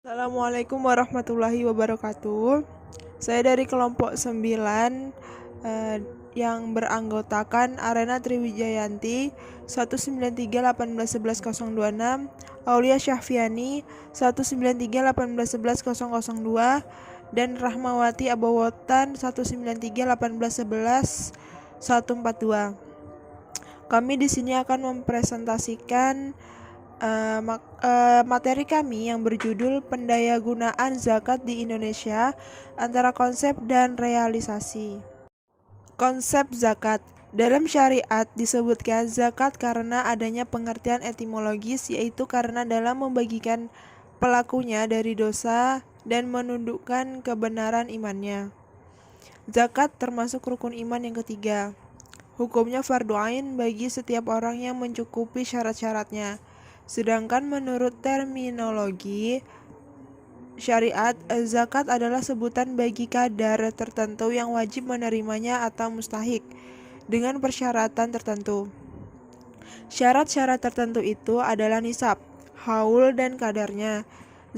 Assalamualaikum warahmatullahi wabarakatuh. Saya dari kelompok 9 eh, yang beranggotakan Arena Triwijayanti 19318111026, Aulia Syahfiani 19318111002, dan Rahmawati Abowotan 1931811 Kami di sini akan mempresentasikan materi kami yang berjudul Pendayagunaan Zakat di Indonesia antara konsep dan realisasi. Konsep zakat. Dalam syariat disebutkan zakat karena adanya pengertian etimologis, yaitu karena dalam membagikan pelakunya dari dosa dan menundukkan kebenaran imannya. Zakat termasuk rukun iman yang ketiga. Hukumnya fardu ain bagi setiap orang yang mencukupi syarat-syaratnya. Sedangkan menurut terminologi syariat, zakat adalah sebutan bagi kadar tertentu yang wajib menerimanya atau mustahik dengan persyaratan tertentu. Syarat-syarat tertentu itu adalah nisab, haul, dan kadarnya.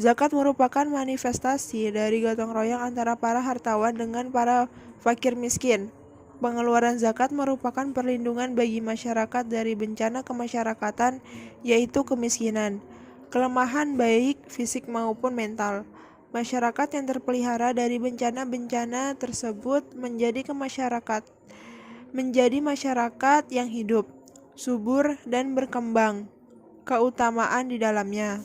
Zakat merupakan manifestasi dari gotong royong antara para hartawan dengan para fakir miskin. Pengeluaran zakat merupakan perlindungan bagi masyarakat dari bencana kemasyarakatan, yaitu kemiskinan, kelemahan baik fisik maupun mental. Masyarakat yang terpelihara dari bencana-bencana tersebut menjadi masyarakat yang hidup, subur, dan berkembang. Keutamaan di dalamnya.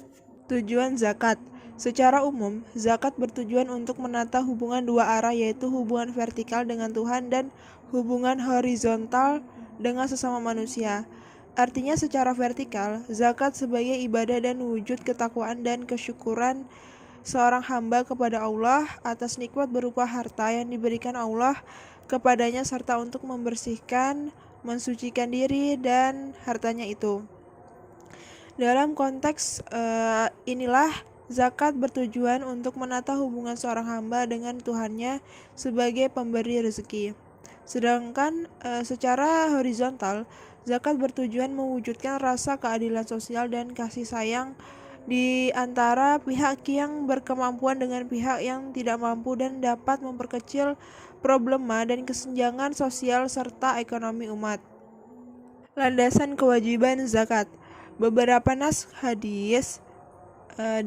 Tujuan zakat. Secara umum, zakat bertujuan untuk menata hubungan dua arah, yaitu hubungan vertikal dengan Tuhan dan hubungan horizontal dengan sesama manusia. Artinya secara vertikal, zakat sebagai ibadah dan wujud ketakwaan dan kesyukuran seorang hamba kepada Allah atas nikmat berupa harta yang diberikan Allah kepadanya serta untuk membersihkan, mensucikan diri dan hartanya itu. Dalam konteks inilah, zakat bertujuan untuk menata hubungan seorang hamba dengan Tuhannya sebagai pemberi rezeki. Sedangkan secara horizontal, zakat bertujuan mewujudkan rasa keadilan sosial dan kasih sayang di antara pihak yang berkemampuan dengan pihak yang tidak mampu dan dapat memperkecil problema dan kesenjangan sosial serta ekonomi umat. Landasan kewajiban zakat. Beberapa nas hadis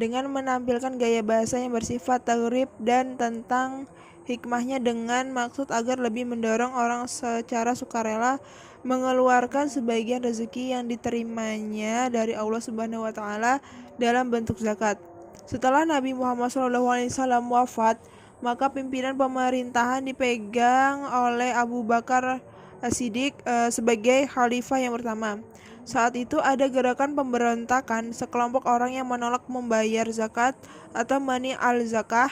dengan menampilkan gaya bahasa yang bersifat taghrib dan tentang hikmahnya dengan maksud agar lebih mendorong orang secara sukarela mengeluarkan sebagian rezeki yang diterimanya dari Allah Subhanahu wa taala dalam bentuk zakat. Setelah Nabi Muhammad SAW wafat, maka pimpinan pemerintahan dipegang oleh Abu Bakar As-Siddiq sebagai khalifah yang pertama. Saat itu ada gerakan pemberontakan sekelompok orang yang menolak membayar zakat atau mani al-zakah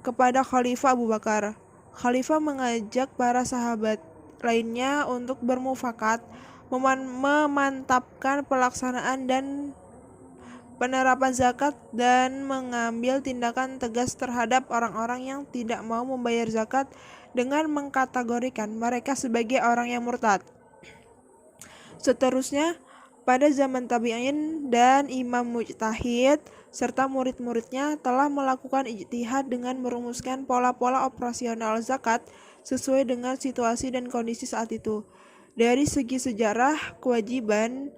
kepada Khalifah Abu Bakar. Khalifah mengajak para sahabat lainnya untuk bermufakat, memantapkan pelaksanaan dan penerapan zakat dan mengambil tindakan tegas terhadap orang-orang yang tidak mau membayar zakat dengan mengkategorikan mereka sebagai orang yang murtad. Seterusnya, pada zaman tabi'in dan imam mujtahid serta murid-muridnya telah melakukan ijtihad dengan merumuskan pola-pola operasional zakat sesuai dengan situasi dan kondisi saat itu. Dari segi sejarah, kewajiban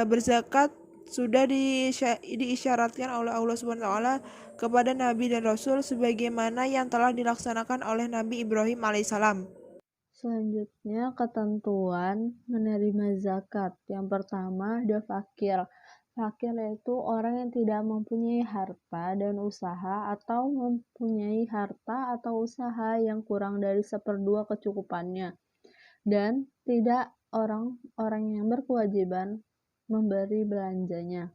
berzakat sudah diisyaratkan oleh Allah Subhanahu wa taala kepada nabi dan rasul sebagaimana yang telah dilaksanakan oleh Nabi Ibrahim alaihissalam. Selanjutnya, ketentuan menerima zakat. Yang pertama, ada fakir. Fakir yaitu orang yang tidak mempunyai harta dan usaha atau mempunyai harta atau usaha yang kurang dari seperdua kecukupannya, dan tidak orang-orang yang berkewajiban memberi belanjanya.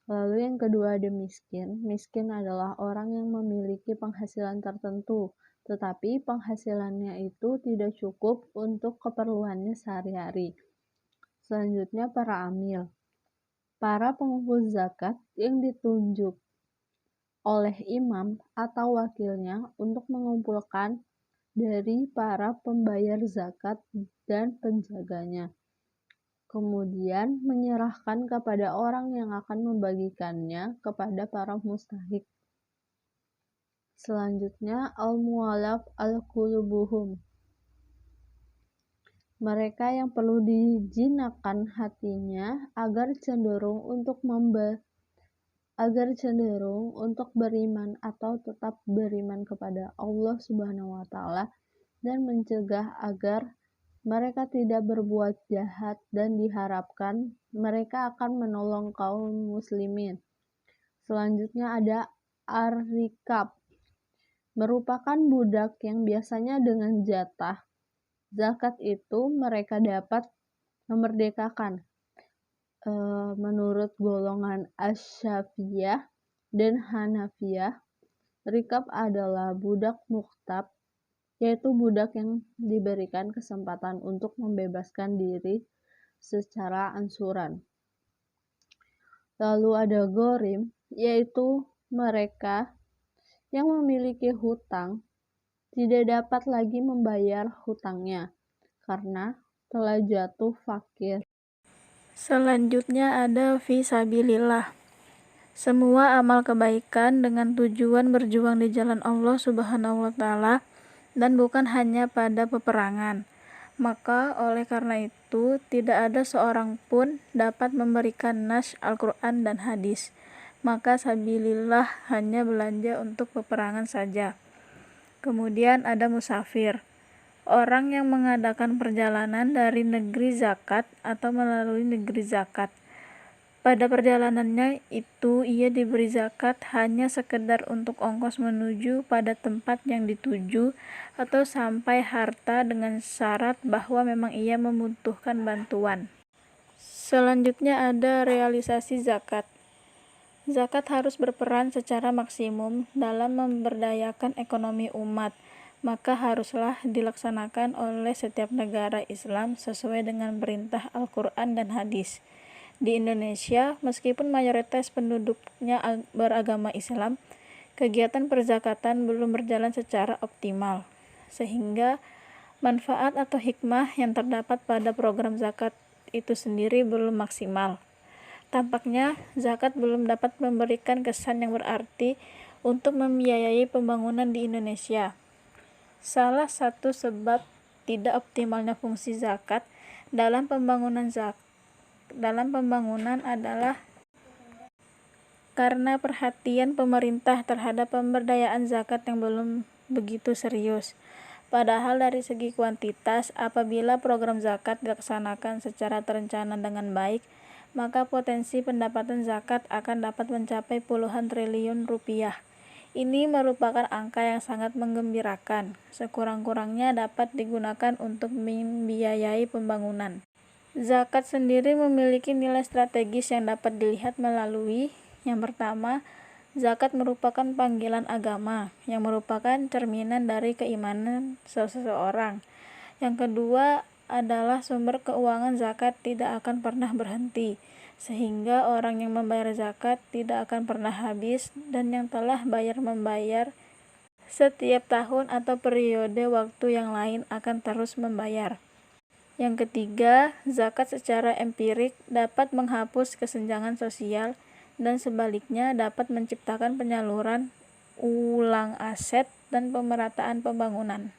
Lalu yang kedua ada miskin. Miskin adalah orang yang memiliki penghasilan tertentu, tetapi penghasilannya itu tidak cukup untuk keperluannya sehari-hari. Selanjutnya para amil. Para pengumpul zakat yang ditunjuk oleh imam atau wakilnya untuk mengumpulkan dari para pembayar zakat dan penjaganya. kemudian menyerahkan kepada orang yang akan membagikannya kepada para mustahik. Selanjutnya, al-mu'allaf al-qulubuhum. Mereka yang perlu dijinakkan hatinya agar cenderung untuk beriman atau tetap beriman kepada Allah Subhanahu wa taala dan mencegah agar mereka tidak berbuat jahat dan diharapkan mereka akan menolong kaum muslimin. Selanjutnya ada ar-rikab, merupakan budak yang biasanya dengan jatah zakat itu mereka dapat memerdekakan. Menurut golongan Asy-Syafi'iyah dan Hanafiyah, rikab adalah budak muktab, yaitu budak yang diberikan kesempatan untuk membebaskan diri secara ansuran. Lalu ada ghorim, yaitu mereka yang memiliki hutang tidak dapat lagi membayar hutangnya karena telah jatuh fakir. Selanjutnya ada fisabilillah. Semua amal kebaikan dengan tujuan berjuang di jalan Allah Subhanahu wa taala dan bukan hanya pada peperangan. Maka oleh karena itu tidak ada seorang pun dapat memberikan nas Al-Qur'an dan hadis. Maka sabilillah hanya belanja untuk peperangan saja. Kemudian ada musafir, orang yang mengadakan perjalanan dari negeri zakat atau melalui negeri zakat. Pada perjalanannya itu ia diberi zakat hanya sekedar untuk ongkos menuju pada tempat yang dituju atau sampai harta dengan syarat bahwa memang ia membutuhkan bantuan. Selanjutnya ada realisasi zakat. Zakat harus berperan secara maksimum dalam memberdayakan ekonomi umat, maka haruslah dilaksanakan oleh setiap negara Islam sesuai dengan perintah Al-Quran dan hadis. Di Indonesia, meskipun mayoritas penduduknya beragama Islam, kegiatan perzakatan belum berjalan secara optimal, sehingga manfaat atau hikmah yang terdapat pada program zakat itu sendiri belum maksimal. Tampaknya zakat belum dapat memberikan kesan yang berarti untuk membiayai pembangunan di Indonesia. Salah satu sebab tidak optimalnya fungsi zakat dalam pembangunan adalah karena perhatian pemerintah terhadap pemberdayaan zakat yang belum begitu serius. Padahal dari segi kuantitas, apabila program zakat dilaksanakan secara terencana dengan baik, maka potensi pendapatan zakat akan dapat mencapai puluhan triliun rupiah. Ini merupakan angka yang sangat menggembirakan. Sekurang-kurangnya dapat digunakan untuk membiayai pembangunan. Zakat sendiri memiliki nilai strategis yang dapat dilihat melalui: yang pertama, zakat merupakan panggilan agama yang merupakan cerminan dari keimanan seseorang. Yang kedua adalah sumber keuangan zakat tidak akan pernah berhenti, sehingga orang yang membayar zakat tidak akan pernah habis dan yang telah membayar setiap tahun atau periode waktu yang lain akan terus membayar. Yang ketiga, zakat secara empirik dapat menghapus kesenjangan sosial dan sebaliknya dapat menciptakan penyaluran ulang aset dan pemerataan pembangunan.